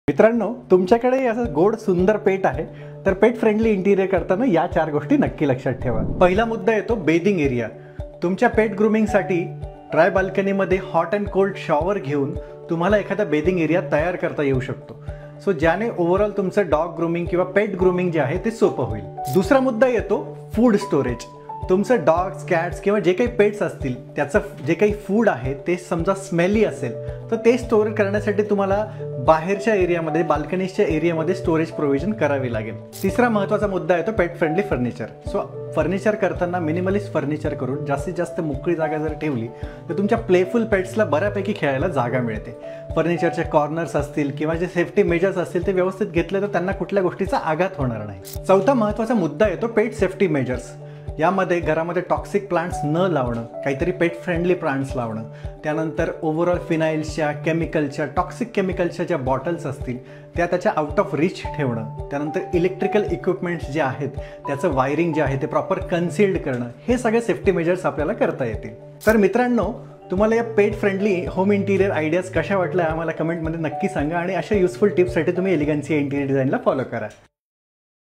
मित्रांनो, तुमच्याकडे असं गोड सुंदर पेट आहे तर पेट फ्रेंडली इंटिरियर करताना या 4 गोष्टी नक्की लक्षात ठेवा। पहिला मुद्दा येतो बेदिंग एरिया। तुमच्या पेट ग्रूमिंगसाठी ड्राय बाल्कनीमध्ये हॉट अँड कोल्ड शॉवर घेऊन तुम्हाला एखादा बेदिंग एरिया तयार करता येऊ शकतो, सो ज्याने ओव्हरऑल तुमचं डॉग ग्रूमिंग किंवा पेट ग्रूमिंग जे आहे ते सोपं होईल। दुसरा मुद्दा येतो फूड स्टोरेज। तुमचं डॉग्स, कॅट्स किंवा जे काही पेट्स असतील त्याचं जे काही फूड आहे ते समजा स्मेली असेल तर ते स्टोअर करण्यासाठी तुम्हाला बाहेरच्या एरियामध्ये, बाल्कनीच्या एरियामध्ये स्टोरेज प्रोव्हिजन करावी लागेल। तिसरा महत्त्वाचा मुद्दा येतो pet friendly furniture. So furniture करताना मिनिमलिस्ट फर्निचर करून जास्तीत जास्त मोकळी जागा जर ठेवली तर तुमच्या प्लेफुल पेट्सला बऱ्यापैकी खेळायला जागा मिळते। फर्निचरचे कॉर्नर्स असतील किंवा जे सेफ्टी मेजर्स असतील ते व्यवस्थित घेतले तर त्यांना कुठल्या गोष्टीचा आघात होणार नाही। चौथा महत्त्वाचा मुद्दा येतो पेट सेफ्टी मेजर्स। यामध्ये घरामध्ये टॉक्सिक प्लांट्स न लावणं, काहीतरी पेट फ्रेंडली प्लांट्स लावणं, त्यानंतर ओव्हरऑल फिनाईल्सच्या, केमिकलच्या, टॉक्सिक केमिकलच्या ज्या बॉटल्स असतील त्या त्याच्या आउट ऑफ रीच ठेवणं, त्यानंतर इलेक्ट्रिकल इक्विपमेंट्स जे आहेत त्याचं वायरिंग जे आहे ते प्रॉपर कन्सील्ड करणं, हे सगळे सेफ्टी मेजर्स आपल्याला करता येतील। तर मित्रांनो, तुम्हाला या pet friendly home interior ideas कशा वाटल्या आम्हाला कमेंटमध्ये नक्की सांगा आणि अशा युजफुल टिप्ससाठी तुम्ही एलिगन्सी इंटिरियर डिझाईनला फॉलो करा।